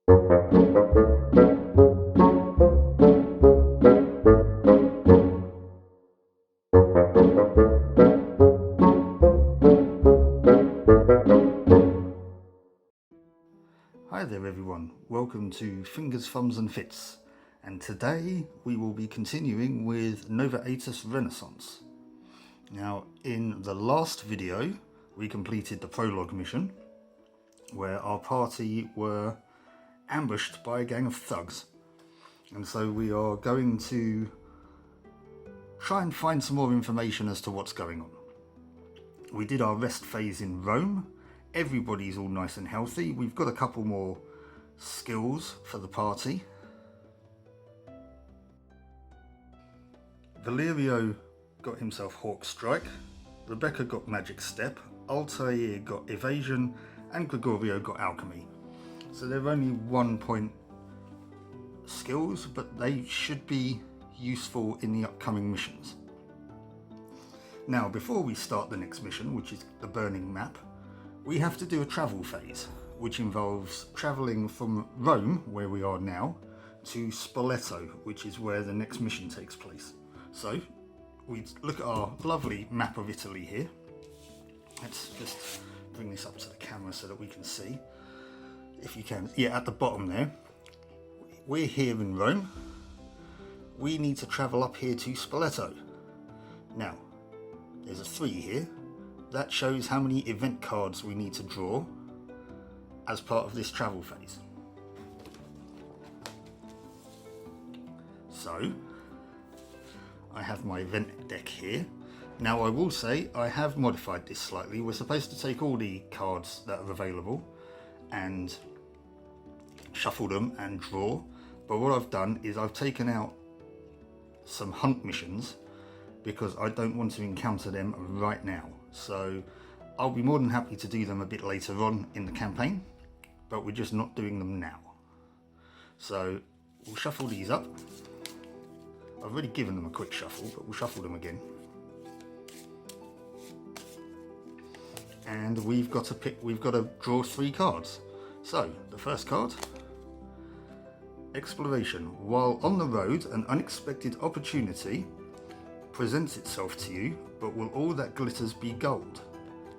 Hi there everyone, welcome to Fingers, Thumbs and Fits, and today we will be continuing with Nova AETAS Renaissance. Now in the last video we completed the prologue mission where our party were ambushed by a gang of thugs, and so we are going to try and find some more information as to what's going on. We did our rest phase in Rome. Everybody's all nice and healthy. We've got a couple more skills for the party. Valerio got himself Hawk Strike, Rebecca got Magic Step, Altair got Evasion, and Gregorio got Alchemy. So they're only 1 point skills, but they should be useful in the upcoming missions. Now, before we start the next mission, which is the Burning Map, we have to do a travel phase, which involves travelling from Rome, where we are now, to Spoleto, which is where the next mission takes place. So, we look at our lovely map of Italy here. Let's just bring this up to the camera so that we can see, if you can. Yeah, at the bottom there, we're here in Rome. We need to travel up here to Spoleto. Now, there's a 3 here. That shows how many event cards we need to draw as part of this travel phase. So, I have my event deck here. Now I will say I have modified this slightly. We're supposed to take all the cards that are available and shuffle them and draw. But what I've done is I've taken out some hunt missions because I don't want to encounter them right now. So I'll be more than happy to do them a bit later on in the campaign, but we're just not doing them now. So we'll shuffle these up. I've already given them a quick shuffle, but we'll shuffle them again. And we've got to draw 3 cards. So the first card, Exploration. While on the road, an unexpected opportunity presents itself to you, but will all that glitters be gold?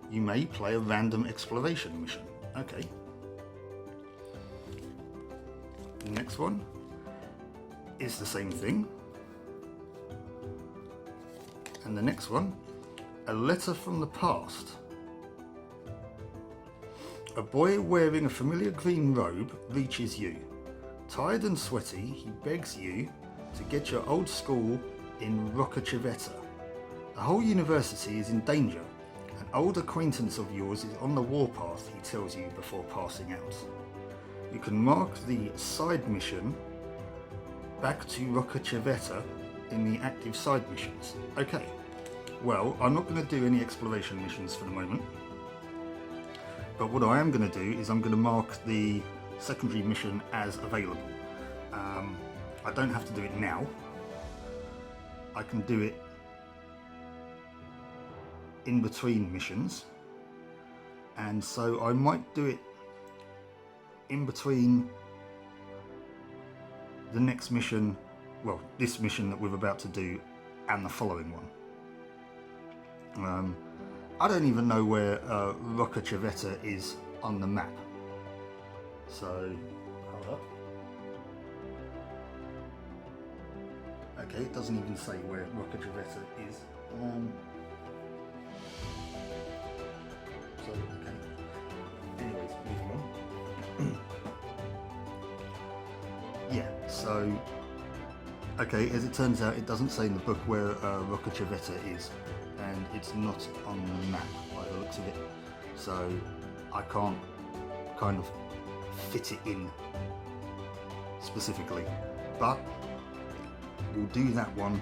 You may play a random exploration mission. Okay. The next one is the same thing. And the next one, A Letter from the Past. A boy wearing a familiar green robe reaches you. Tired and sweaty, he begs you to get your old school in Roccacevetta. The whole university is in danger. An old acquaintance of yours is on the warpath, he tells you before passing out. You can mark the side mission back to Roccacevetta in the active side missions. Okay, well, I'm not going to do any exploration missions for the moment, but what I am going to do is I'm going to mark the secondary mission as available. I don't have to do it now. I can do it in between missions, and so I might do it in between the next mission, well, this mission that we're about to do, and the following one. I don't even know where Roccacevetta is on the map, so hold up. Okay, it doesn't even say where Roccacevetta is. So, okay. Anyways, moving on. Yeah, so, okay, as it turns out, it doesn't say in the book where Roccacevetta is, and it's not on the map by the looks of it, so I can't kind of fit it in specifically, but we'll do that one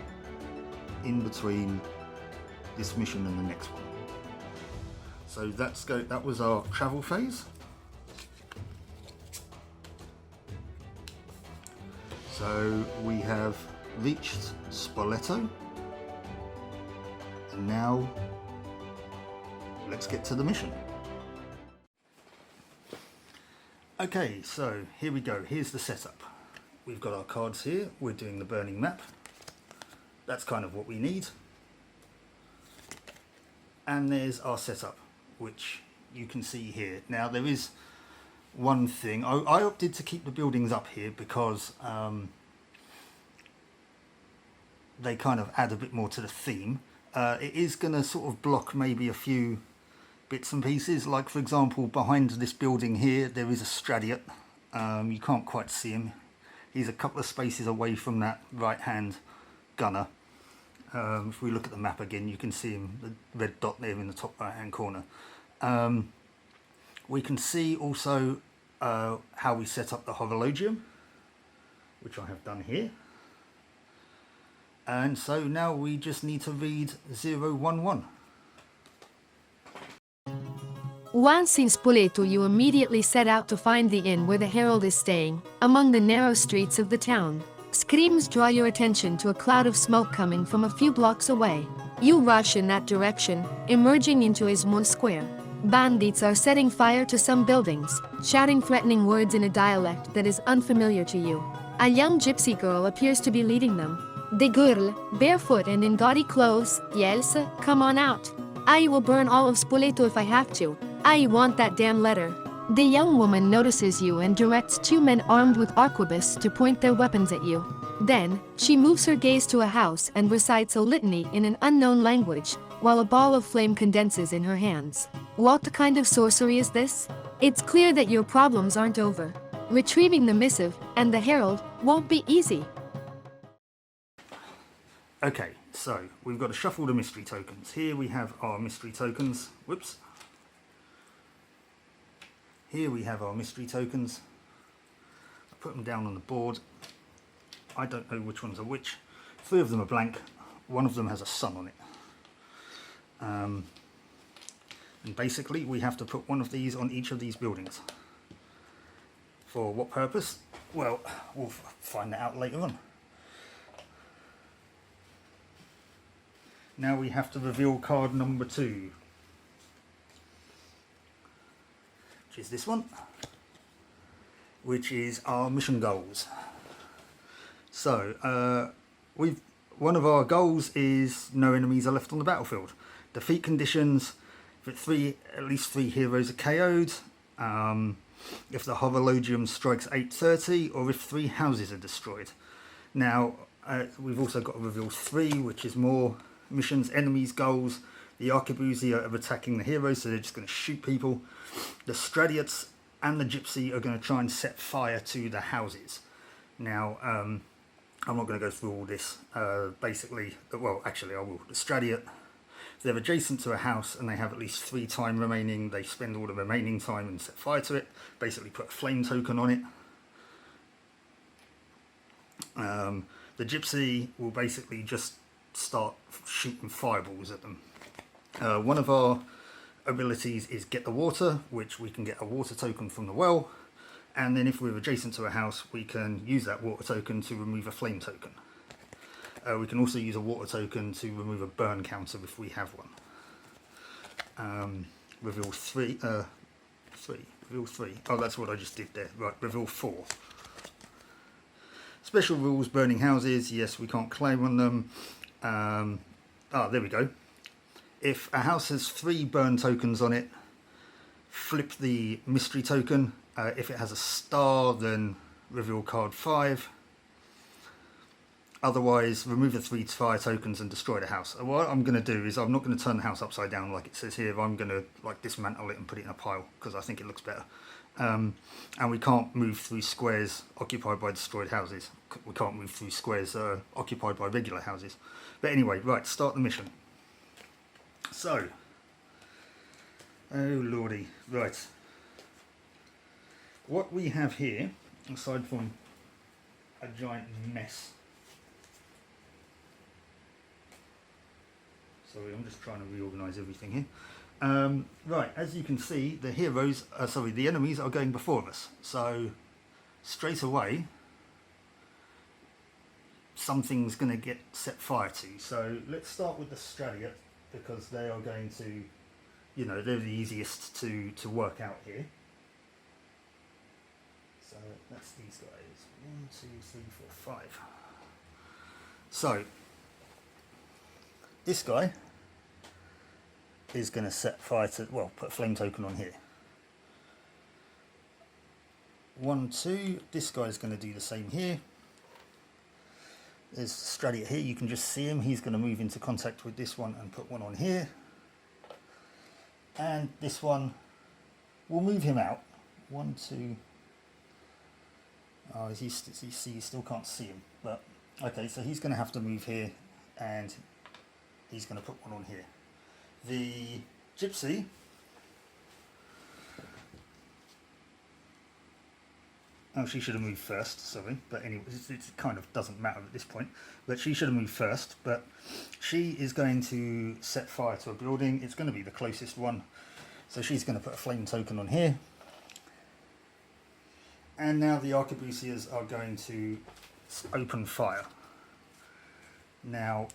in between this mission and the next one. So that was our travel phase. So we have reached Spoleto, and now let's get to the mission. Okay, so here we go. Here's the setup. We've got our cards here. We're doing the burning map. That's kind of what we need. And there's our setup, which you can see here. Now there is one thing. I opted to keep the buildings up here because they kind of add a bit more to the theme. It is going to sort of block maybe a few bits and pieces. Like, for example, behind this building here, there is a Stradiot. You can't quite see him. He's a couple of spaces away from that right-hand gunner. If we look at the map again, you can see him, the red dot there in the top right-hand corner. We can see also how we set up the horologium, which I have done here. And so now we just need to read 011. Once in Spoleto, you immediately set out to find the inn where the herald is staying, among the narrow streets of the town. Screams draw your attention to a cloud of smoke coming from a few blocks away. You rush in that direction, emerging into a small square. Bandits are setting fire to some buildings, shouting threatening words in a dialect that is unfamiliar to you. A young gypsy girl appears to be leading them. The girl, barefoot and in gaudy clothes, yells, "Come on out. I will burn all of Spoleto if I have to. I want that damn letter." The young woman notices you and directs two men armed with arquebus to point their weapons at you. Then, she moves her gaze to a house and recites a litany in an unknown language, while a ball of flame condenses in her hands. What kind of sorcery is this? It's clear that your problems aren't over. Retrieving the missive and the herald won't be easy. Okay, so we've got to shuffle the mystery tokens. Here we have our mystery tokens. Whoops. Here we have our mystery tokens. I put them down on the board. I don't know which ones are which. 3 of them are blank. 1 of them has a sun on it. And basically we have to put 1 of these on each of these buildings. For what purpose? Well, we'll find that out later on. Now we have to reveal card number 2, which is this one, which is our mission goals. So one of our goals is no enemies are left on the battlefield. Defeat conditions: if at least 3 heroes are KO'd, if the horologium strikes 8:30, or if 3 houses are destroyed. Now we've also got to reveal 3, which is more missions, enemies, goals. The arquebusiers are attacking the heroes, so they're just going to shoot people. The Stradiots and the Gypsy are going to try and set fire to the houses. Now, I'm not going to go through all this. Basically, well, actually I will. The Stradiot, if they're adjacent to a house and they have at least 3 time remaining, they spend all the remaining time and set fire to it. Basically put a flame token on it. The Gypsy will basically just start shooting fireballs at them. One of our abilities is get the water, which we can get a water token from the well, and then if we're adjacent to a house we can use that water token to remove a flame token. We can also use a water token to remove a burn counter if we have one. Reveal 3, reveal 3. Oh, that's what I just did there. Right, reveal 4. Special rules: burning houses, yes, we can't claim on them. There we go. If a house has 3 burn tokens on it, flip the mystery token. If it has a star, then reveal card 5. Otherwise, remove the 3 fire tokens and destroy the house. What I'm going to do is I'm not going to turn the house upside down like it says here. I'm going to dismantle it and put it in a pile because I think it looks better. And we can't move through squares occupied by destroyed houses. We can't move through squares occupied by regular houses. But anyway, right, start the mission. So, oh lordy, right. What we have here, aside from a giant mess. Sorry, I'm just trying to reorganise everything here. Right, as you can see, the enemies are going before us. So, straight away, something's going to get set fire to. So, let's start with the Stradiot, because they are going to, they're the easiest to work out here. So that's these guys. 1, 2, 3, 4, 5. So this guy is going to set fire to, well, put a flame token on here. 1, 2. This guy's going to do the same here. There's Stradiot here. You can just see him. He's going to move into contact with this one and put one on here. And this one will move him out. 1, 2. Oh, you still can't see him. But okay, so he's going to have to move here, and he's going to put one on here. The gypsy, oh, she should have moved first, sorry, but anyway, it kind of doesn't matter at this point, but she should have moved first. But she is going to set fire to a building. It's going to be the closest one, so she's going to put a flame token on here. And now the arquebusiers are going to open fire. Now,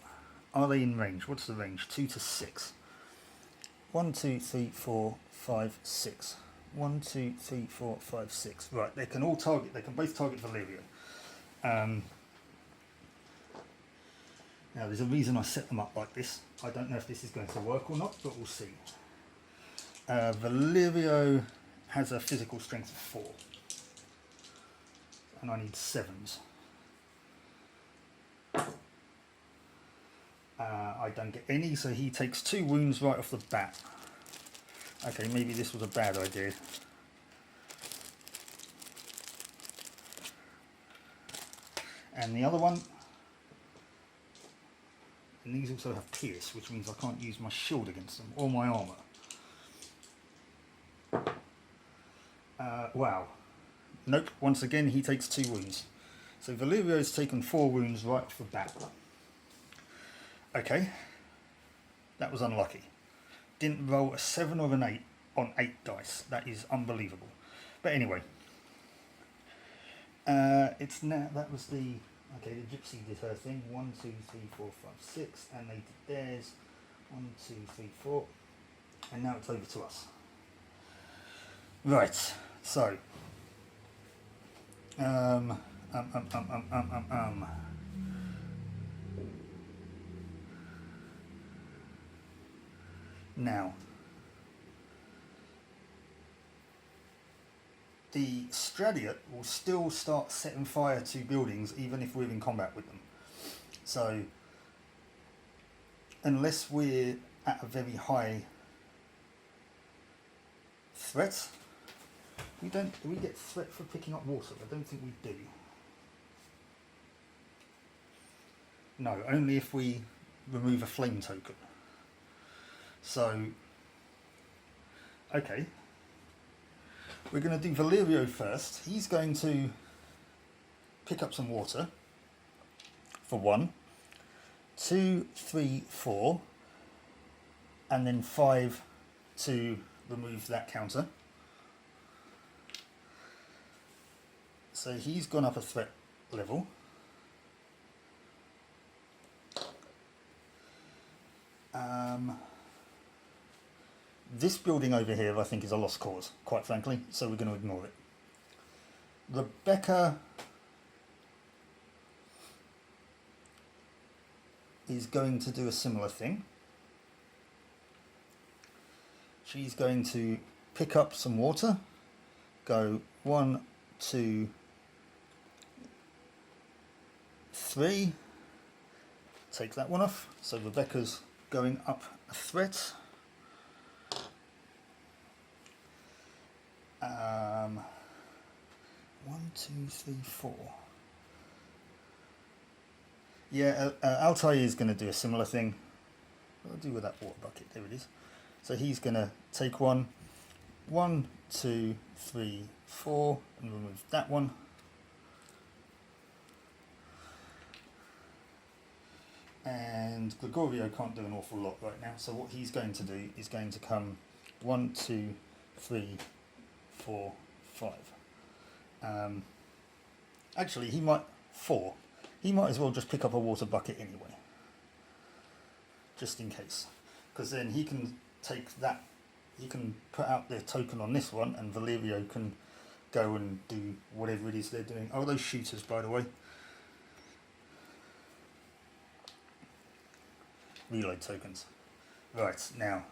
are they in range? What's the range? 2 to 6. 1, 2, 3, 4, 5, 6. 1, 2, 3, 4, 5, 6. Right, they can all target. They can both target Valerio. Now, there's a reason I set them up like this. I don't know if this is going to work or not, but we'll see. Valerio has a physical strength of 4. And I need 7s. I don't get any, so he takes 2 wounds right off the bat. Okay, maybe this was a bad idea. And the other one, and these also have pierce, which means I can't use my shield against them, or my armour. Wow. Nope, once again he takes 2 wounds. So Valerio's taken 4 wounds right off the bat. Okay, that was unlucky. Didn't roll a 7 or an 8 on 8 dice. That is unbelievable. But anyway, it's now, that was the, okay, the gypsy did her thing. 1, 2, 3, 4, 5, 6, and they did theirs. 1, 2, 3, 4, and now it's over to us. Right, so, Now, the Stradiot will still start setting fire to buildings even if we're in combat with them. So, unless we're at a very high threat, do we get threat for picking up water? I don't think we do. No, only if we remove a flame token. So, okay, we're going to do Valerio first. He's going to pick up some water for 1, 2, 3, 4, and then 5 to remove that counter. So he's gone up a threat level. This building over here I think is a lost cause, quite frankly, so we're going to ignore it. Rebecca is going to do a similar thing. She's going to pick up some water, go 1, 2, 3, take that one off, so Rebecca's going up a threat. 1, 2, 3, 4. Yeah, Altair is going to do a similar thing. What do I do with that water bucket? There it is. So he's going to take 1, 2, 3, 4, and remove that one. And Gregorio can't do an awful lot right now, so what he's going to do is going to come 1, 2, 3, 4, 5. Actually, he might 4. He might as well just pick up a water bucket anyway, just in case, because then he can take that. He can put out the token on this one, and Valerio can go and do whatever it is they're doing. Oh, those shooters, by the way. Reload tokens. Right, now,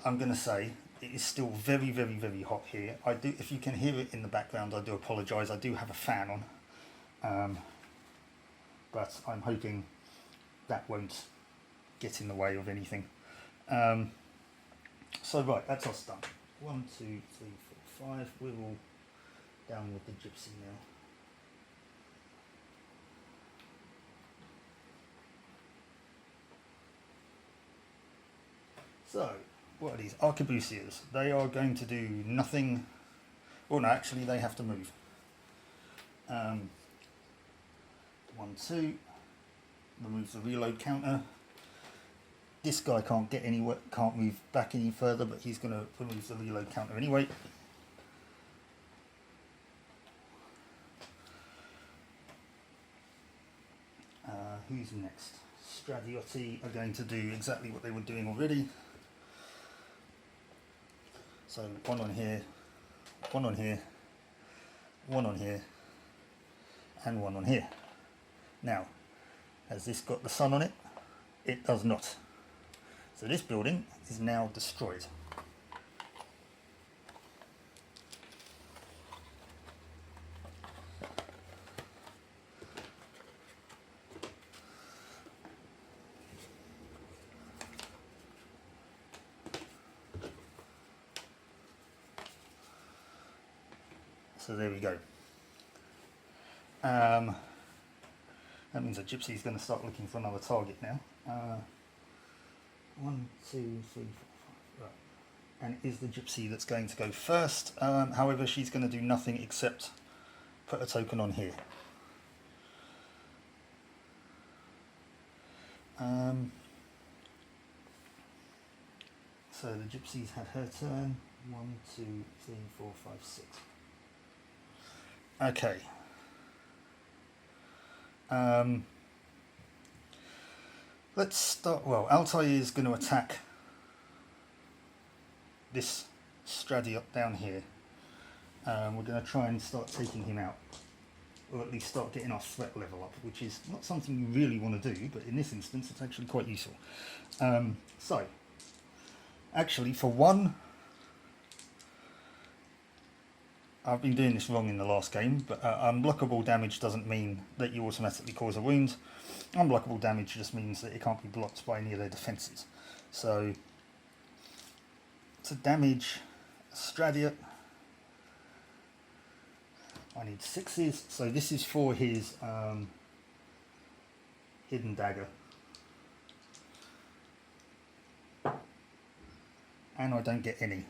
I'm going to say it is still very, very, very hot here. If you can hear it in the background, I do apologise. I do have a fan on. But I'm hoping that won't get in the way of anything. So right, that's us done. 1, 2, 3, 4, 5. We're all down with the gypsy now. So, what are these? Arquebusiers. They are going to do nothing. Oh no, actually they have to move. 1, 2. Remove the reload counter. This guy can't get anywhere, can't move back any further, but he's going to remove the reload counter anyway. Who's next? Stradiotti are going to do exactly what they were doing already. So one on here, one on here, one on here, and one on here. Now, has this got the sun on it? It does not. So this building is now destroyed. So there we go. That means a gypsy is going to start looking for another target now. 1, 2, 3, 4, 5. Right. And it is the gypsy that's going to go first. However, she's going to do nothing except put a token on here. So the gypsy's had her turn. 1, 2, 3, 4, 5, 6. Okay. Let's start. Well, Altair is going to attack this Stradiot down here. We're going to try and start taking him out, or at least start getting our threat level up, which is not something you really want to do, but in this instance it's actually quite useful. So, actually for one, I've been doing this wrong in the last game, but unblockable damage doesn't mean that you automatically cause a wound. Unblockable damage just means that it can't be blocked by any of their defences. So, to damage Stradiot, I need 6s, so this is for his hidden dagger. And I don't get any.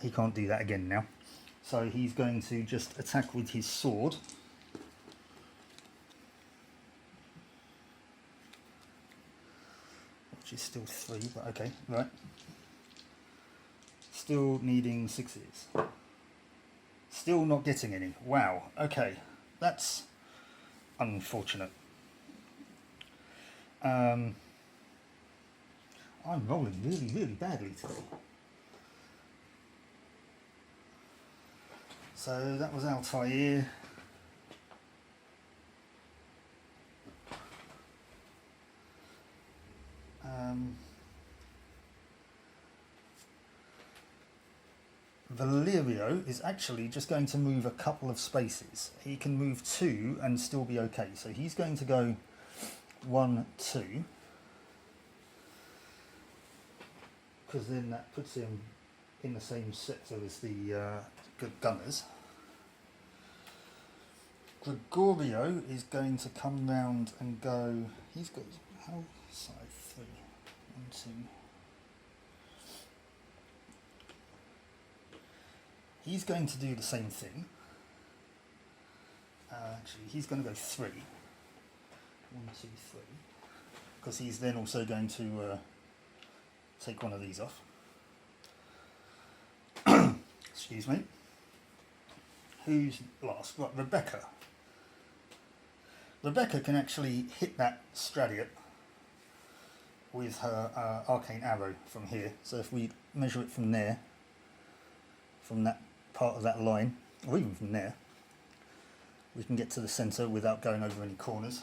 He can't do that again now. So he's going to just attack with his sword. Which is still 3, but okay, right. Still needing 6s. Still not getting any. Wow, okay. That's unfortunate. I'm rolling really, really badly today. So that was Altair. Valerio is actually just going to move a couple of spaces. He can move 2 and still be okay. So he's going to go 1, 2. Because then that puts him in the same sector as the good gunners. Gregorio is going to come round and go. He's got how side 3, 1, 2. He's going to do the same thing. Actually, he's going to go 3. 1, 2, 3. Because he's then also going to take one of these off. Excuse me. Who's last? Right, Rebecca. Rebecca can actually hit that Stradiot with her arcane arrow from here. So if we measure it from there, from that part of that line, or even from there, we can get to the centre without going over any corners.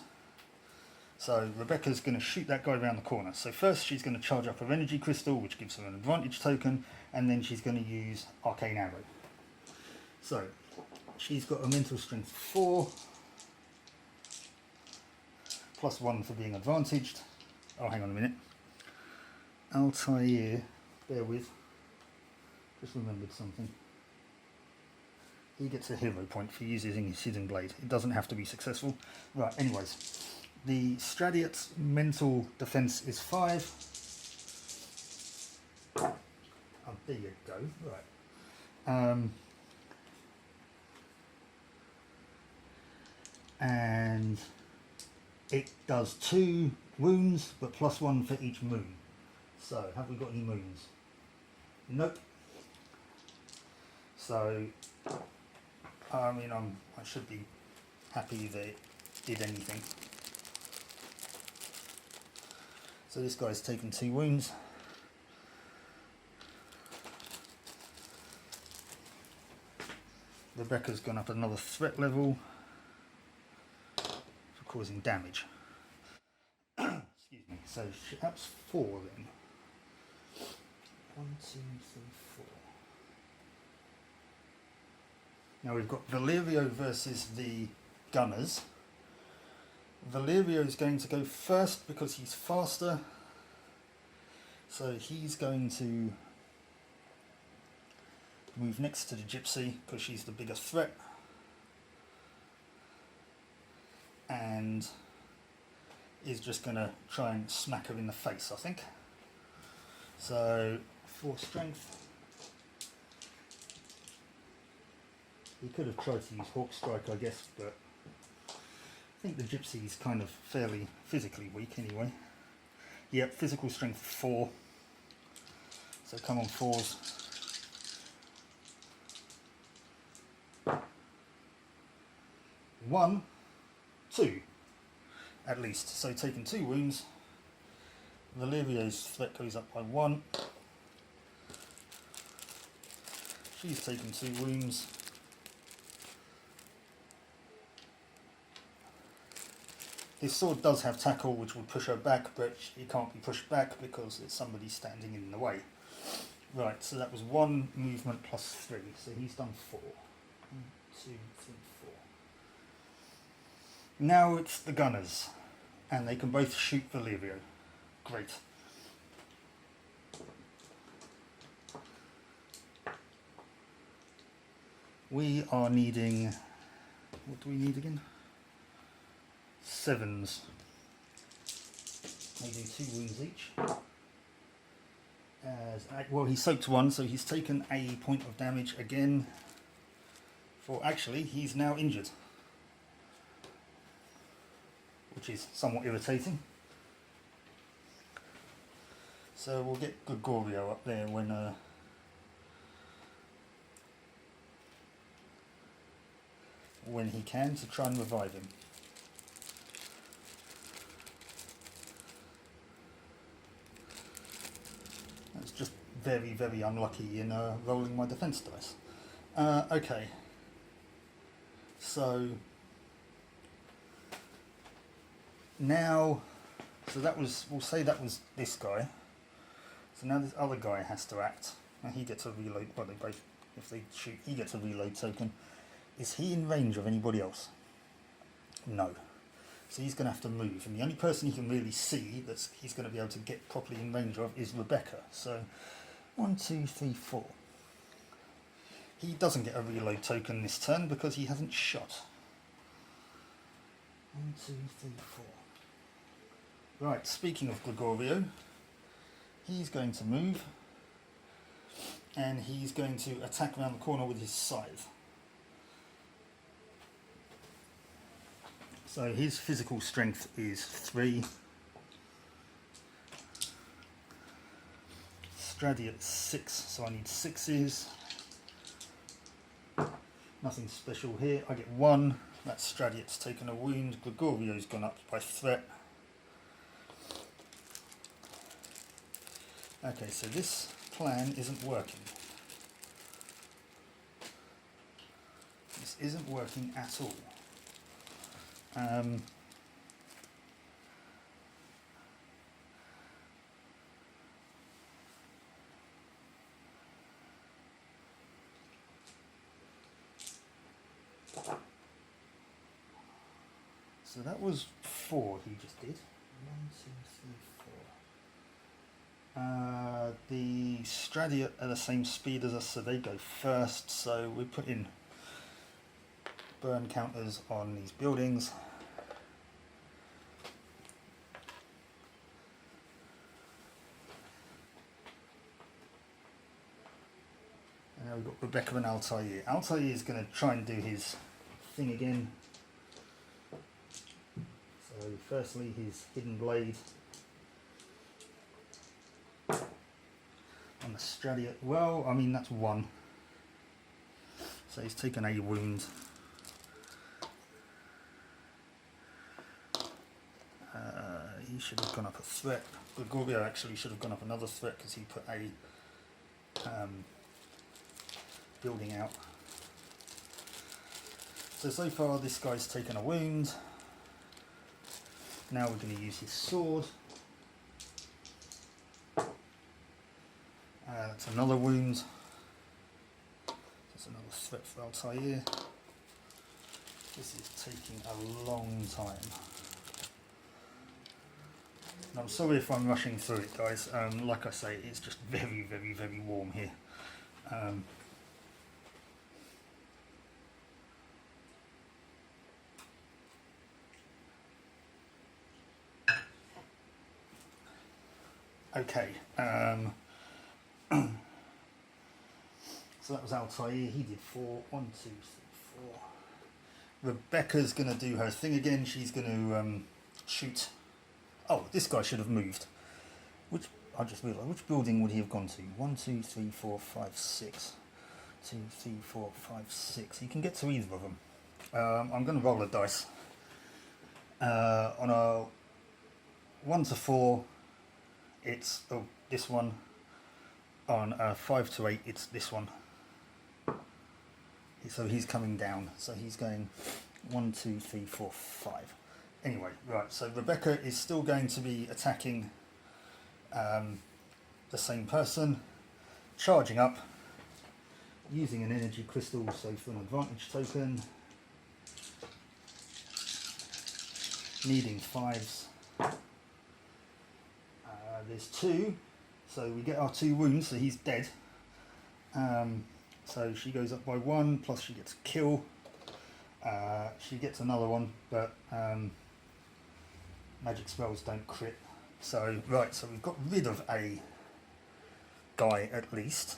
So Rebecca's going to shoot that guy around the corner. So first she's going to charge up her energy crystal, which gives her an advantage token, and then she's going to use arcane arrow. So she's got a mental strength 4, +1 for being advantaged. Oh, hang on a minute. Altair, bear with, just remembered something. He gets a hero point for using his hidden blade. It doesn't have to be successful. Right, anyways. The Stradiat's mental defense is 5. Oh, there you go. Right. And it does 2 wounds, but +1 for each moon. So, have we got any moons? Nope. So, I mean, I should be happy that it did anything. So this guy's taken 2 wounds. Rebecca's gone up another threat level for causing damage. Excuse me. So that's 4 then. 1, 2, 3, 4. Now we've got Valerio versus the Gunners. Valerio is going to go first because he's faster, so he's going to move next to the Gypsy because she's the bigger threat, and is just going to try and smack her in the face, I think. So 4 strength. He could have tried to use Hawk Strike, I guess, but I think the Gypsy is kind of fairly physically weak anyway. Yep, physical strength 4. So come on, 4s. One, 2, at least. So taking 2 wounds. Valerio's threat goes up by 1. She's taken 2 wounds. His sword does have tackle, which would push her back, but he can't be pushed back because there's somebody standing in the way. Right, so that was 1 movement +3, so he's done 4. 1, 2, 3, 4. Now it's the Gunners, and they can both shoot Valerio. Great. We are needing... what do we need again? 7s. They do 2 wounds each. Well, he soaked 1, so he's taken a point of damage again. Actually, he's now injured, which is somewhat irritating. So we'll get Gregorio up there when he can, to try and revive him. That's just very, very unlucky in rolling my defense dice. Okay. So now, we'll say that was this guy. So now this other guy has to act, and he gets a reload. Well, they both, if they shoot, he gets a reload token. Is he in range of anybody else? No. So he's going to have to move, and the only person he can really see that he's going to be able to get properly in range of is Rebecca. So 1, 2, 3, 4. He doesn't get a reload token this turn because he hasn't shot. 1, 2, 3, 4. Right, speaking of Gregorio, he's going to move, and he's going to attack around the corner with his scythe. So his physical strength is 3. Stradiat's 6, so I need 6s. Nothing special here. I get 1. That's Stradiat's taken a wound. Gregorio's gone up by threat. Okay, so this plan isn't working. This isn't working at all. So that was 4 he just did. 1, 2, 3, 4. The Stradi are the same speed as us, so they go first. So we put in burn counters on these buildings. And now we've got Rebecca and Altair. Altair is going to try and do his thing again. So firstly his hidden blade on the Stradi. Well, I mean that's 1. So he's taken a wound. He should have gone up a threat. Gregorio actually should have gone up another threat because he put a building out. So far this guy's taken a wound. Now we're going to use his sword. That's another wound. That's another threat for Altair. This is taking a long time. And I'm sorry if I'm rushing through it, guys. Like I say, it's just very, very, very warm here. Okay. So that was Altair. He did 4. 1, 2, 3, 4. Rebecca's going to do her thing again. She's going to shoot. Oh, this guy should have moved. I just realised, which building would he have gone to? 1, 2, 3, 4, 5, 6. 2, 3, 4, 5, 6. He can get to either of them. I'm going to roll a dice. On a 1 to 4, it's this one. On a 5 to 8, it's this one. So he's coming down. So he's going 1, 2, 3, 4, 5. Anyway, right, so Rebecca is still going to be attacking the same person, charging up, using an energy crystal, so for an advantage token, needing 5s. There's 2, so we get our 2 wounds, so he's dead. So she goes up by 1, plus she gets a kill. She gets another one, but magic spells don't crit. So, right, so we've got rid of a guy at least.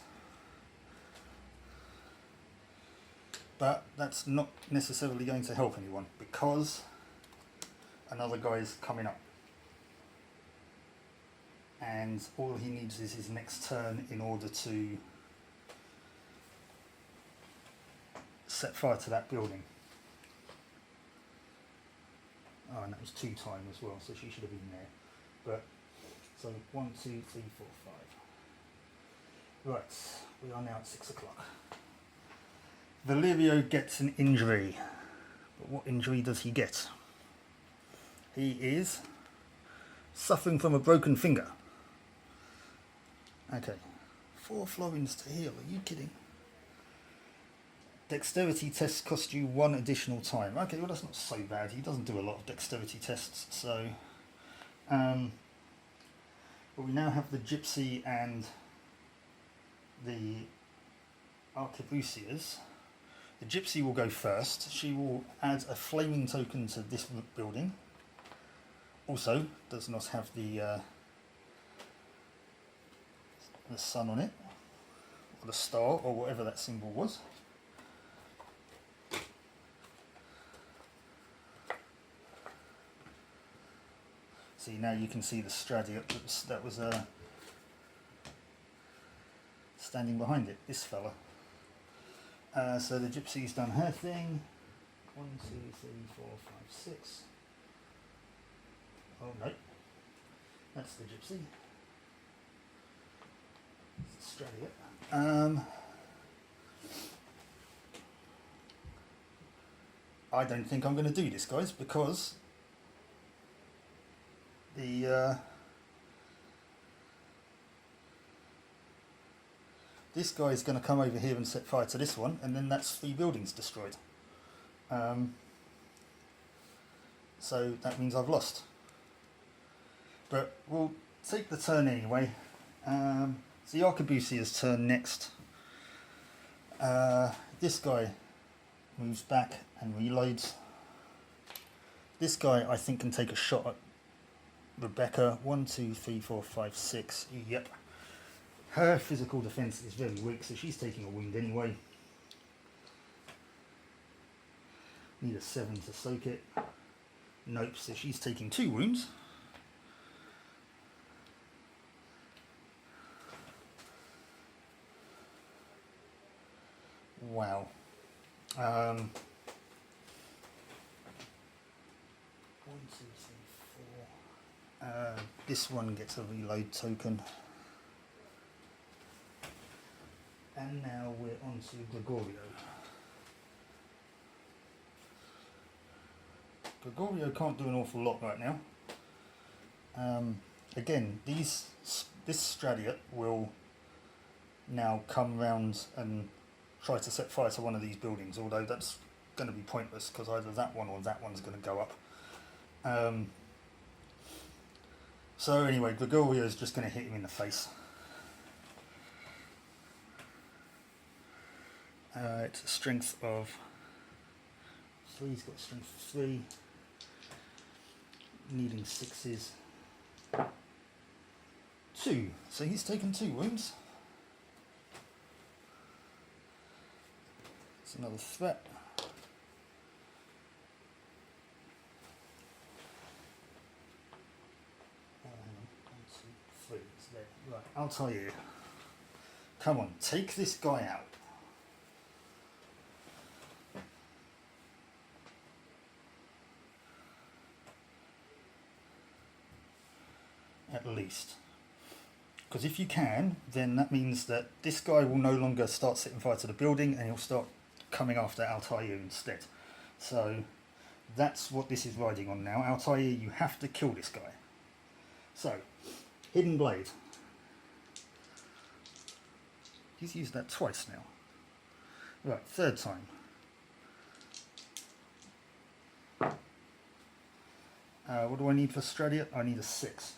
But that's not necessarily going to help anyone because another guy is coming up. And all he needs is his next turn in order to set fire to that building. Oh, and that was 2 time as well, so she should have been there. But, so 1, 2, 3, 4, 5. Right, we are now at 6 o'clock. Valerio gets an injury. But what injury does he get? He is suffering from a broken finger. Okay, 4 florins to heal, are you kidding? Dexterity tests cost you 1 additional time. Okay, well that's not so bad. He doesn't do a lot of dexterity tests, so... but we now have the Gypsy and the Arquebusiers. The Gypsy will go first. She will add a flaming token to this building. Also, does not have the sun on it, or the star, or whatever that symbol was. See, now you can see the Stradi that was standing behind it, this fella. So the Gypsy's done her thing. 1, 2, 3, 4, 5, 6. Oh no, that's the Gypsy. Australia. I don't think I'm going to do this, guys, because this guy is going to come over here and set fire to this one, and then that's 3 buildings destroyed. So that means I've lost. But we'll take the turn anyway. So the Arquebussier's turn next. This guy moves back and reloads. This guy, I think, can take a shot at Rebecca. 1, 2, 3, 4, 5, 6. Yep. Her physical defense is very weak, so she's taking a wound anyway. Need a 7 to soak it. Nope, so she's taking 2 wounds. Wow. 1, 2, 3, 4. This one gets a reload token. And now we're on to Gregorio. Gregorio can't do an awful lot right now. Again, this Stradiot will now come round and try to set fire to one of these buildings, although that's going to be pointless because either that one or that one's going to go up. So anyway, Gregorio is just going to hit him in the face. It's a strength of 3, he's got strength of 3, needing 6s. 2, so he's taken 2 wounds. It's another threat. Hang on, 1, 2, 3, it's there. Right, I'll tell you. Come on, take this guy out. At least. Because if you can, then that means that this guy will no longer start setting fire to the building and he'll start coming after Altair instead. So that's what this is riding on now. Altair, you have to kill this guy. So, Hidden Blade. He's used that twice now. Right, 3rd time. What do I need for Stradiot? I need a 6.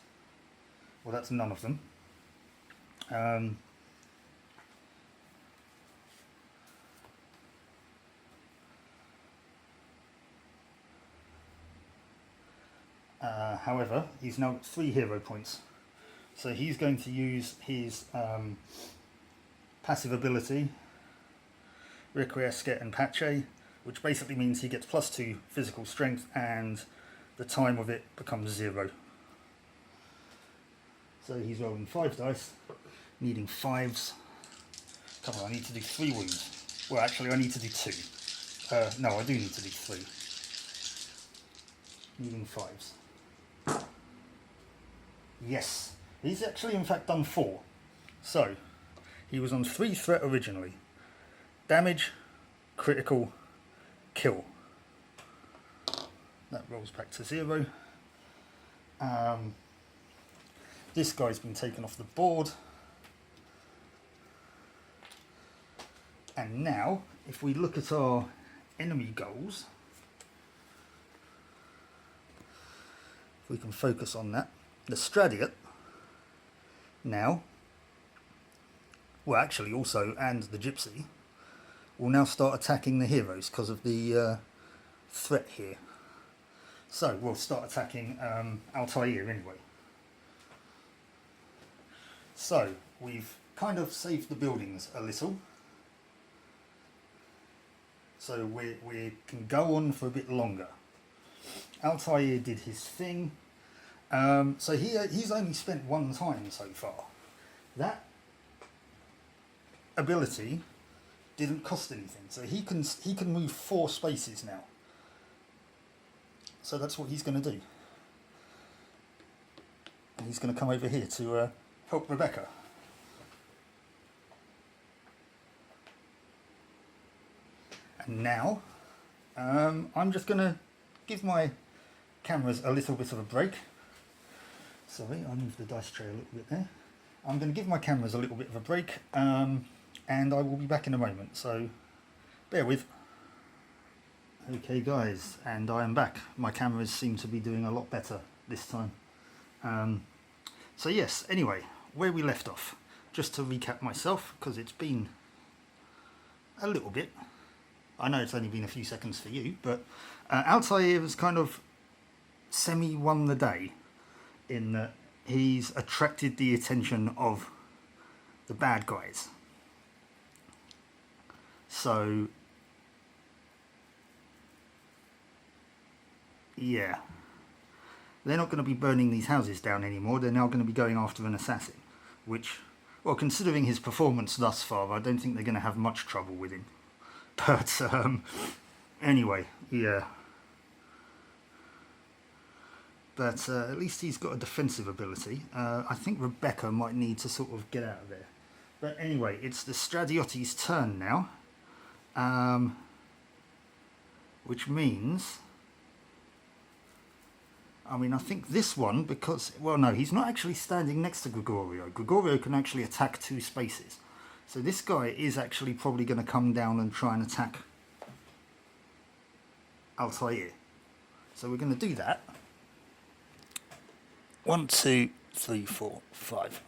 Well, that's none of them. However, he's now got 3 hero points. So he's going to use his passive ability, Requiescat and Pace, which basically means he gets +2 physical strength and the time of it becomes 0. So he's rolling 5 dice, needing 5s. Come on, I need to do 3 wounds. Well, actually, I need to do 2. No, I do need to do 3. Needing 5s. Yes, he's actually in fact done 4. So, he was on 3 threat originally. Damage, critical, kill. That rolls back to 0. This guy's been taken off the board. And now, if we look at our enemy goals, if we can focus on that, the Stradiot now, well actually also, and the Gypsy, will now start attacking the heroes because of the threat here. So we'll start attacking Altair anyway. So we've kind of saved the buildings a little. So we can go on for a bit longer. Altair did his thing. So he's only spent 1 time so far. That ability didn't cost anything. So he can move 4 spaces now. So that's what he's going to do. And he's going to come over here to help Rebecca. now I'm just going to give my cameras a little bit of a break. Sorry, I moved the dice tray a little bit there. I'm going to give my cameras a little bit of a break, and I will be back in a moment, so bear with. Okay guys, and I am back. My cameras seem to be doing a lot better this time. So yes, anyway, where we left off, just to recap myself, because it's been a little bit. I know it's only been a few seconds for you, but Altair has kind of semi-won the day in that he's attracted the attention of the bad guys. So, yeah. They're not going to be burning these houses down anymore, they're now going to be going after an assassin, which, well, considering his performance thus far, I don't think they're going to have much trouble with him. But, anyway, yeah. But at least he's got a defensive ability. I think Rebecca might need to sort of get out of there. But anyway, it's the Stradiotti's turn now. Which means... I mean, I think this one, because... Well, no, he's not actually standing next to Gregorio. Gregorio can actually attack 2 spaces. So this guy is actually probably going to come down and try and attack Altair. So we're going to do that. 1, 2, 3, 4, 5.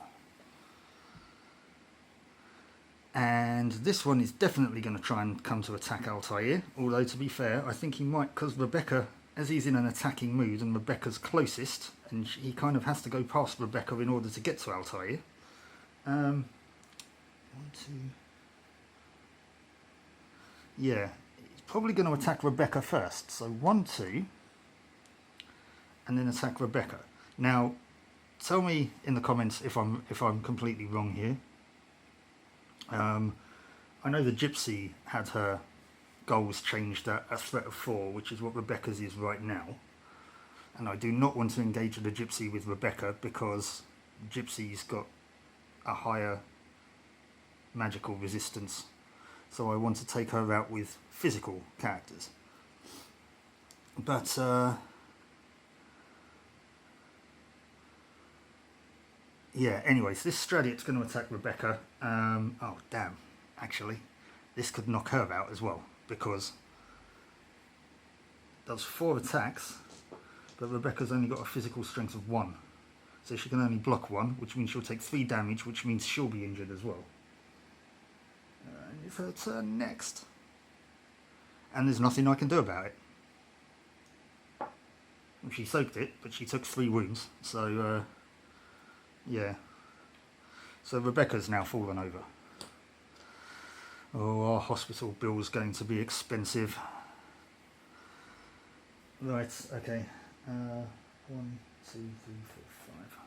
And this one is definitely going to try and come to attack Altair. Although, to be fair, I think he might, because Rebecca, as he's in an attacking mood and Rebecca's closest, and he kind of has to go past Rebecca in order to get to Altair. 1, 2... Yeah, he's probably going to attack Rebecca first. So 1, 2, and then attack Rebecca. Now, tell me in the comments if I'm completely wrong here. I know the Gypsy had her goals changed at a threat of 4, which is what Rebecca's is right now. And I do not want to engage the Gypsy with Rebecca because Gypsy's got a higher magical resistance, so I want to take her out with physical characters. But yeah, anyways, this Stradiot's going to attack Rebecca. Oh damn, actually this could knock her out as well, because it does 4 attacks, but Rebecca's only got a physical strength of 1, so she can only block 1, which means she'll take 3 damage, which means she'll be injured as well. It's her turn next. And there's nothing I can do about it. She soaked it, but she took 3 wounds. So, yeah. So Rebecca's now fallen over. Oh, our hospital bill's going to be expensive. Right, okay. 1, 2, 3, 4, 5.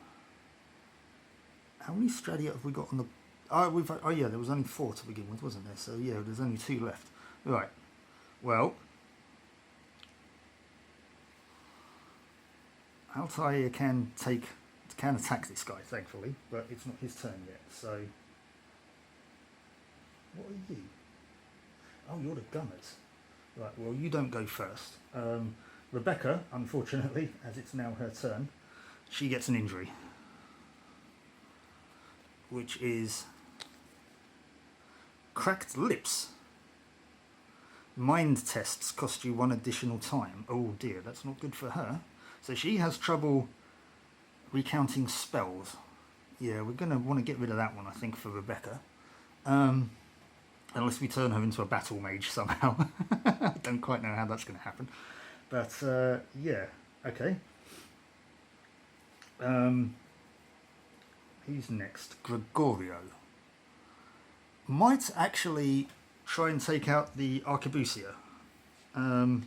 How many Stradiot have we got on the... Oh yeah, there was only 4 to begin with, wasn't there? So yeah, there's only 2 left. Right. Well, Altair can attack this guy, thankfully, but it's not his turn yet. So, what are you? Oh, you're the gunners. Right. Well, you don't go first. Rebecca, unfortunately, as it's now her turn, she gets an injury, which is cracked lips. Mind tests cost you 1 additional time. Oh dear, that's not good for her. So she has trouble recounting spells. Yeah, we're going to want to get rid of that one, I think, for Rebecca. Unless we turn her into a battle mage somehow. I don't quite know how that's going to happen. But, yeah, okay. Who's next? Gregorio. Might actually try and take out the Arquebusier. 1,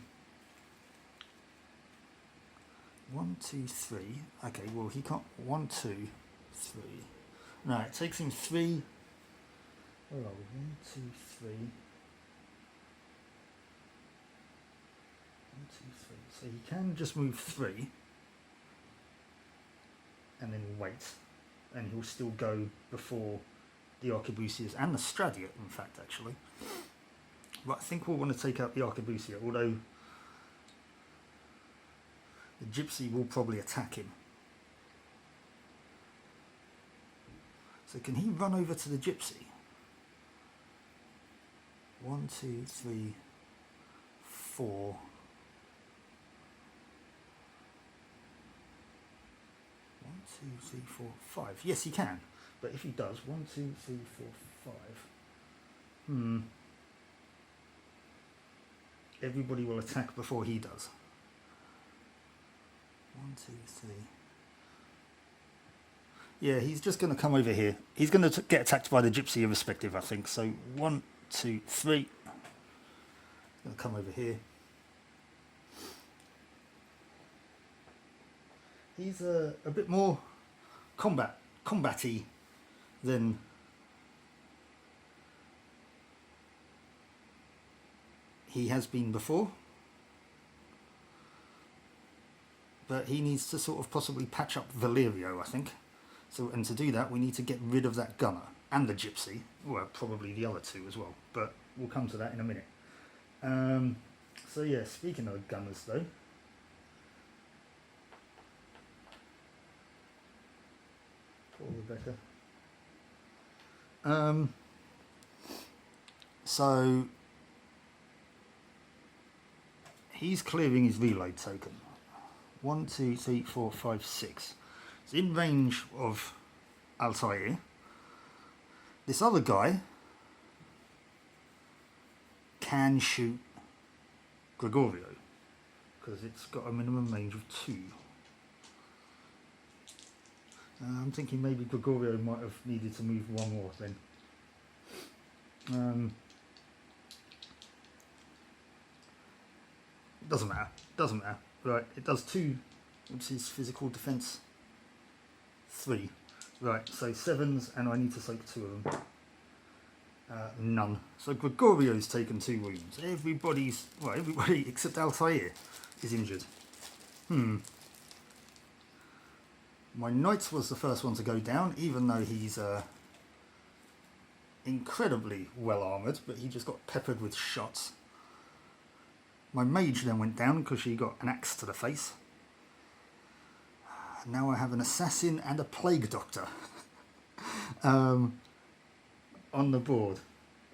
2, 3. Okay, well he can't. 1, 2, 3. No, it takes him 3. Where are we? 1, 2, 3. 1, 2, 3. So he can just move 3, and then wait, and he'll still go before the Arquebusiers and the Stradiot, in fact, actually. But I think we'll want to take out the Arquebusier, although the Gypsy will probably attack him. So can he run over to the Gypsy? 1, 2, 3, 4. 1, 2, 3, 4, 5. Yes, he can. But if he does, 1, 2, 3, 4, 5. Everybody will attack before he does. 1, 2, 3. Yeah, he's just going to come over here. He's going to get attacked by the Gypsy irrespective, I think. So 1, 2, 3. He's going to come over here. He's a bit more combat-y than he has been before. But he needs to sort of possibly patch up Valerio, I think. So, and to do that, we need to get rid of that gunner and the Gypsy. Well, probably the other two as well. But we'll come to that in a minute. So yeah, speaking of gunners though. Poor Rebecca. So he's clearing his reload token. 1, 2, 3, 4, 5, 6. It's in range of Altair. This other guy can shoot Gregorio because it's got a minimum range of 2. I'm thinking maybe Gregorio might have needed to move one more then. Doesn't matter. Doesn't matter. Right, it does 2. What's his physical defense? 3. Right, so 7s, and I need to soak 2 of them. None. So Gregorio's taken 2 wounds. Everybody except Altair is injured. My Knight was the first one to go down, even though he's incredibly well armoured, but he just got peppered with shots. My Mage then went down because she got an axe to the face. Now I have an Assassin and a Plague Doctor on the board.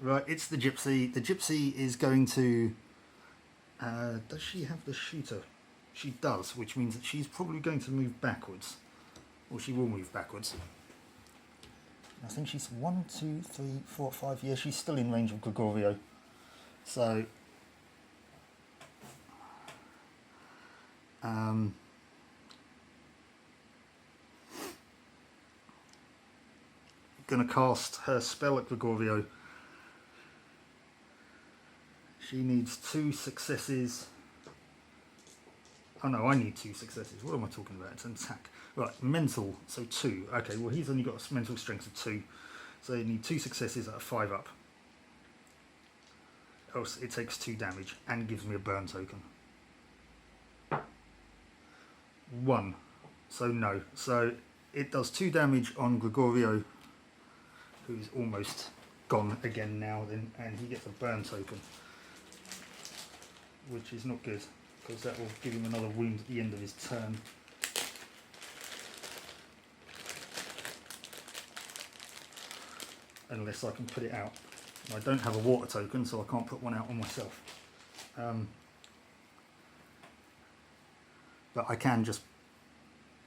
Right, it's the Gypsy. The Gypsy is going to... does she have the shooter? She does, which means that she's probably going to move backwards. Or she will move backwards. I think she's 1, 2, 3, 4, 5. Yeah, she's still in range of Gregorio. So... going to cast her spell at Gregorio. She needs 2 successes. Oh no, I need 2 successes. What am I talking about? It's an attack. Right, mental, so 2. Okay, well he's only got a mental strength of 2. So you need 2 successes at a 5 up. Else it takes 2 damage and gives me a burn token. 1. So no. So it does 2 damage on Gregorio, who's almost gone again now, then, and he gets a burn token, which is not good because that will give him another wound at the end of his turn. Unless I can put it out. I don't have a water token, so I can't put one out on myself. But I can just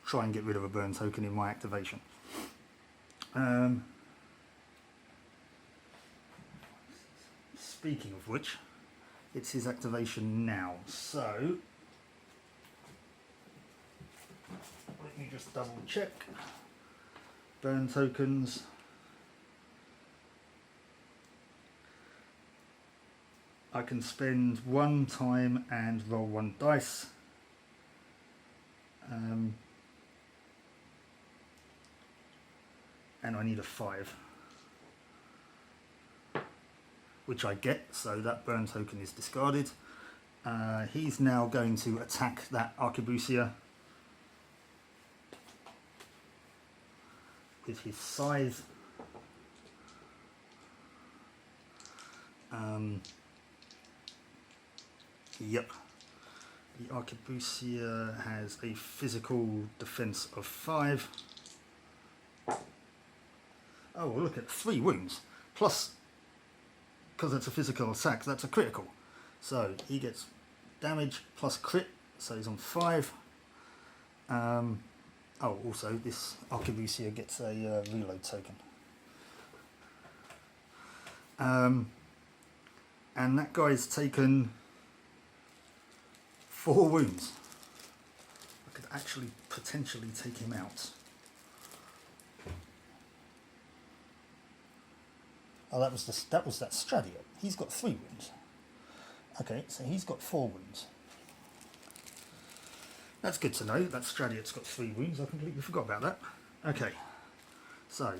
try and get rid of a burn token in my activation. Speaking of which, it's his activation now. So let me just double check. Burn tokens. I can spend 1 time and roll 1 dice. And I need a 5, which I get, so that burn token is discarded. He's now going to attack that Arquebusier with his scythe. Yep. The Arquebusier has a physical defense of 5. Oh, well, look at 3 wounds. Plus, because it's a physical attack, that's a critical. So he gets damage plus crit, so he's on 5. Oh, also, this Arquebusier gets a reload token. And that guy's taken 4 wounds. I could actually potentially take him out. Oh, that was that Stradiot. He's got 3 wounds. Okay, so he's got 4 wounds. That's good to know. That Stradiot's got 3 wounds. I completely forgot about that. Okay, so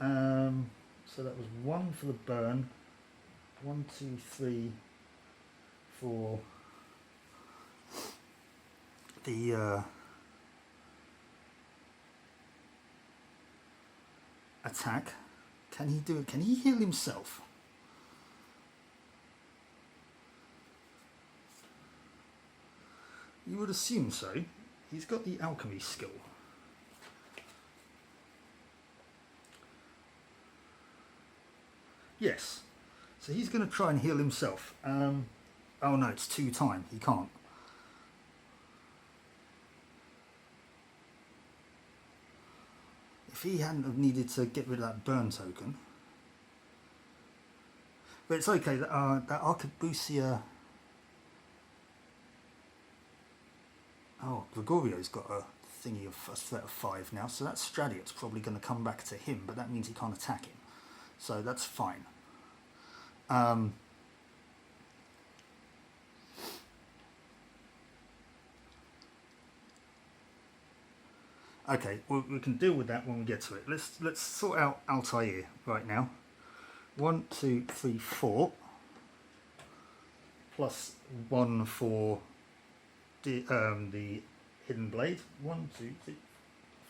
so that was 1 for the burn. 1, 2, 3, 4. The attack. Can he do it? Can he heal himself? You would assume so. He's got the alchemy skill. Yes. So he's going to try and heal himself. Oh no, it's 2 time. He can't. If he hadn't have needed to get rid of that burn token. But it's okay. That Arquebusier... Oh, Gregorio's got a thingy of a threat of 5 now. So that Stradiot's probably going to come back to him. But that means he can't attack him. So that's fine. Okay, well, we can deal with that when we get to it. Let's sort out Altair right now. 1, 2, 3, 4. Plus 1 for the hidden blade. 1, 2, 3,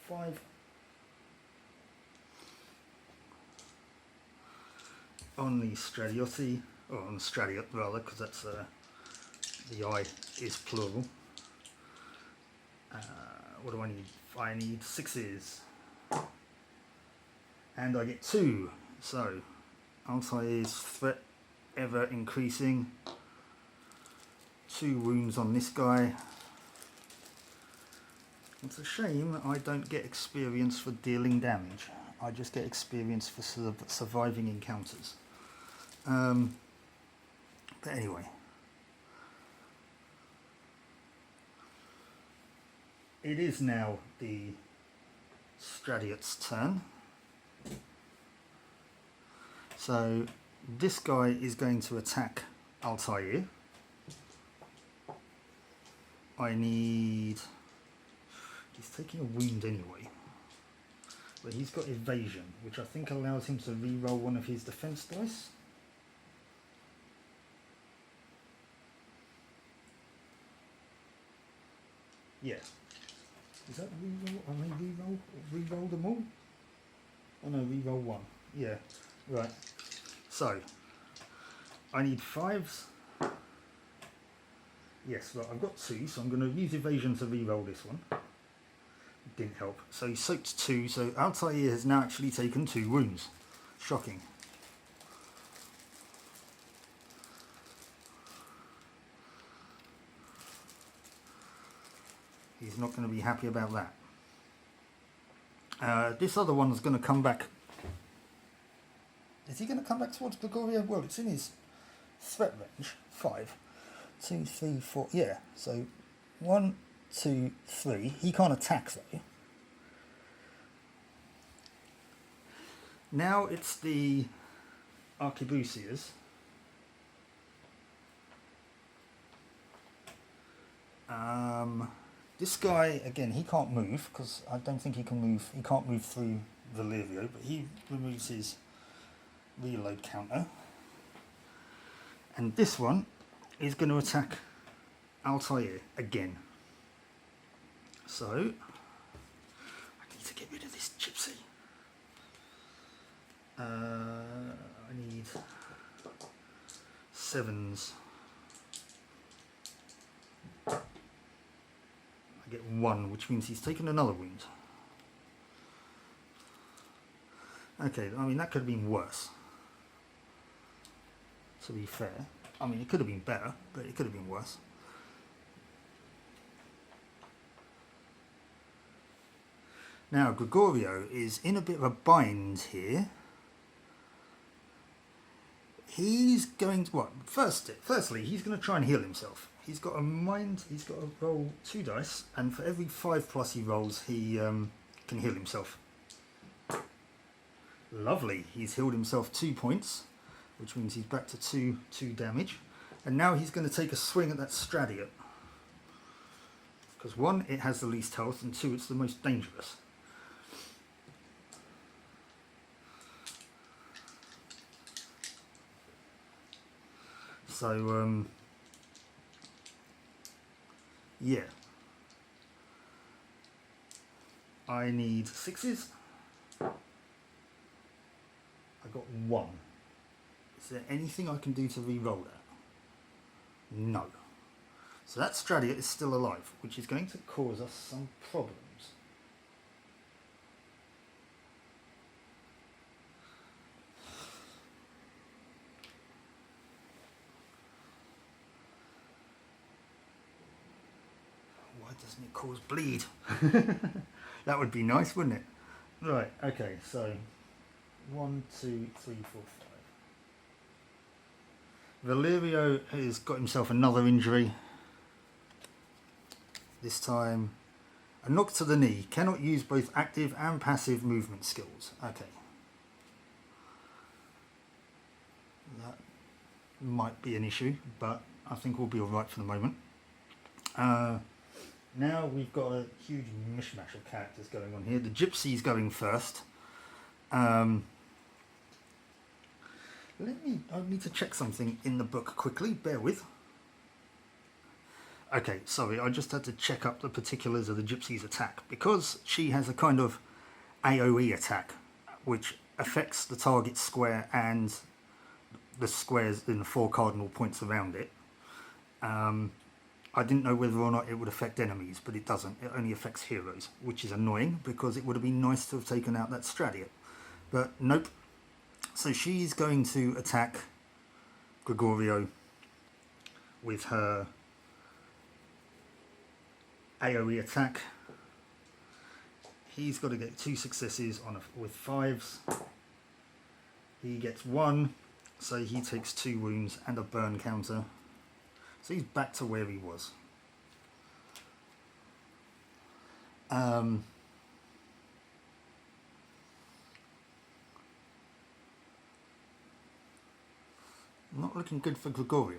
5. On the Stradiotti, or on the Stradiot rather, because that's the I is plural. What do I need? I need 6s, and I get 2. So Altair's threat ever increasing. 2 wounds on this guy. It's a shame I don't get experience for dealing damage. I just get experience for surviving encounters. But anyway, it is now the Stradiot's turn. So this guy is going to attack Altair. I need... He's taking a wound anyway. But he's got evasion, which I think allows him to re-roll one of his defense dice. Yeah. Is that re-roll? I mean re-roll them all? Oh no, re-roll 1. Yeah. Right. So I need 5s. Yes, right, I've got 2, so I'm going to use evasion to re-roll this one. Didn't help. So he soaked 2, so Altair has now actually taken 2 wounds. Shocking. He's not going to be happy about that. This other one's going to come back. Is he going to come back towards Gregorio? Well, it's in his threat range. 5, 2, 3, 4. Yeah, so 1, 2, 3. He can't attack though. Now it's the Arquebusiers. This guy, again, he can't move, because I don't think he can move. He can't move through Valerio, but he removes his reload counter. And this one is going to attack Altair again. So, I need to get rid of this gypsy. I need 7s. 1, which means he's taken another wound. Okay, I mean, that could have been worse. To be fair. I mean, it could have been better, but it could have been worse. Now, Gregorio is in a bit of a bind here. He's going to, what? Firstly, he's going to try and heal himself. He's got to roll 2 dice, and for every 5+ he rolls, he can heal himself. Lovely, he's healed himself 2 points, which means he's back to 2 damage. And now he's going to take a swing at that Stradiot. Because 1, it has the least health, and 2, it's the most dangerous. So, yeah. I need 6s. I got 1. Is there anything I can do to re-roll that? No. So that Stradiot is still alive, which is going to cause us some problems. Why doesn't it cause bleed? That would be nice, wouldn't it? Right, okay, so 1, 2, 3, 4, 5. Valerio has got himself another injury. This time, a knock to the knee. Cannot use both active and passive movement skills. Okay. That might be an issue, but I think we'll be alright for the moment. Now we've got a huge mishmash of characters going on here. The Gypsy's going first. I need to check something in the book quickly. Bear with. Okay, sorry, I just had to check up the particulars of the Gypsy's attack. Because she has a kind of AoE attack, which affects the target square and the squares in the 4 cardinal points around it. I didn't know whether or not it would affect enemies, but it doesn't. It only affects heroes, which is annoying because it would have been nice to have taken out that Stradiot. But nope. So she's going to attack Gregorio with her AoE attack. He's got to get 2 successes with 5s. He gets 1, so he takes 2 wounds and a burn counter. So he's back to where he was. Not looking good for Gregorio.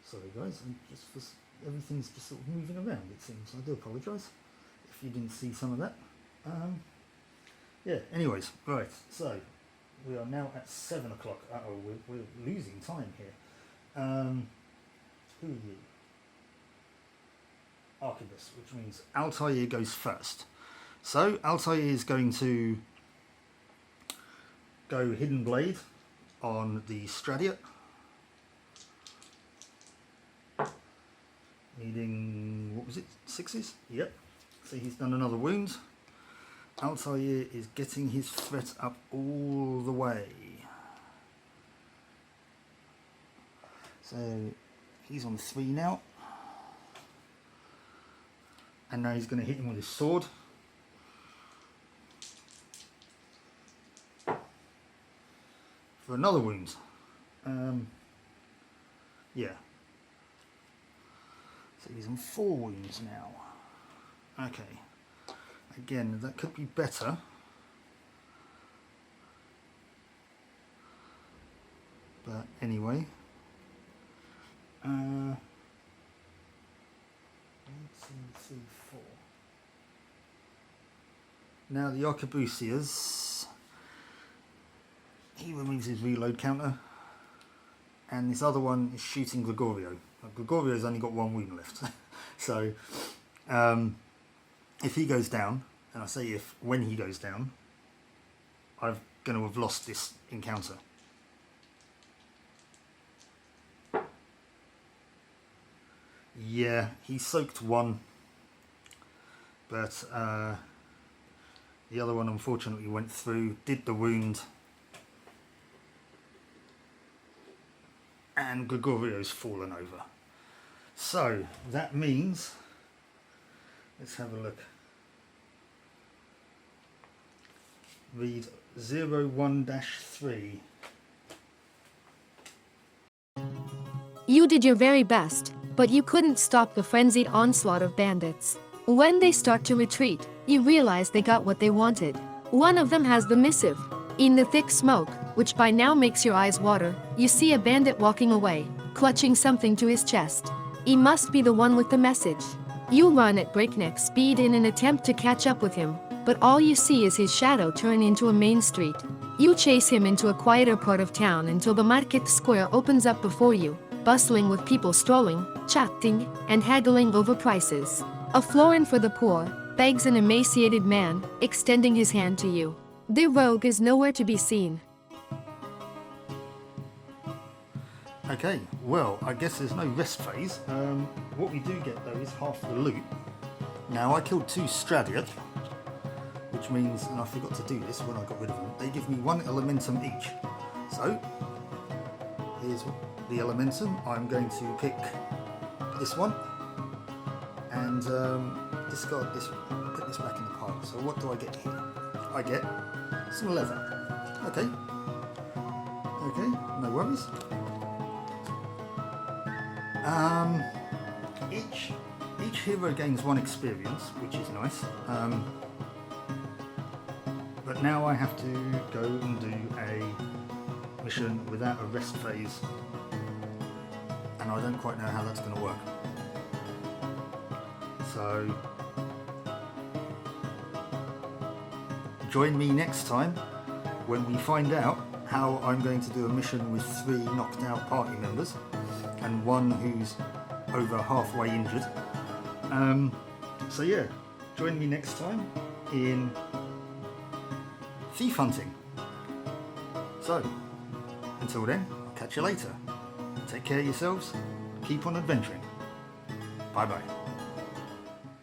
Sorry guys, everything's just sort of moving around, it seems. I do apologise if you didn't see some of that. Yeah, anyways, right, so we are now at 7 o'clock. Uh-oh, we're losing time here. Who are you? Archivist, which means Altair goes first. So Altair is going to go Hidden Blade on the Stradiot. Needing, what was it, 6s? Yep. So he's done another wound. Altair is getting his threat up all the way. So he's on 3 now. And now he's going to hit him with his sword. For another wound. Yeah. So he's on 4 wounds now. Okay. Again, that could be better. But anyway. 1, 2, 3, 4. Now the Arquebusiers. He removes his reload counter. And this other one is shooting Gregorio. Gregorio's only got 1 wound left. So, if he goes down, and I say when he goes down, I'm going to have lost this encounter. Yeah, he soaked one, but the other one unfortunately went through, did the wound, and Gregorio's fallen over. So that means, let's have a look. Read 01-3. You did your very best, but you couldn't stop the frenzied onslaught of bandits. When they start to retreat, you realize they got what they wanted. One of them has the missive. In the thick smoke, which by now makes your eyes water, you see a bandit walking away, clutching something to his chest. He must be the one with the message. You run at breakneck speed in an attempt to catch up with him, but all you see is his shadow turn into a main street. You chase him into a quieter part of town until the market square opens up before you, bustling with people strolling, chatting, and haggling over prices. A florin for the poor, begs an emaciated man, extending his hand to you. The rogue is nowhere to be seen. Okay, well, I guess there's no rest phase. What we do get though is half the loot. Now I killed 2 Stradiot, which means, and I forgot to do this when I got rid of them, they give me 1 elementum each. So, here's the elementum. I'm going to pick this one and discard this one, put this back in the pile. So what do I get here? I get some leather. Okay, no worries. Each hero gains 1 experience, which is nice. But now I have to go and do a mission without a rest phase, and I don't quite know how that's going to work. So join me next time when we find out how I'm going to do a mission with 3 knocked out party members and 1 who's over halfway injured. So yeah, join me next time in thief hunting. So until then, I'll catch you later. Take care of yourselves, keep on adventuring. Bye bye.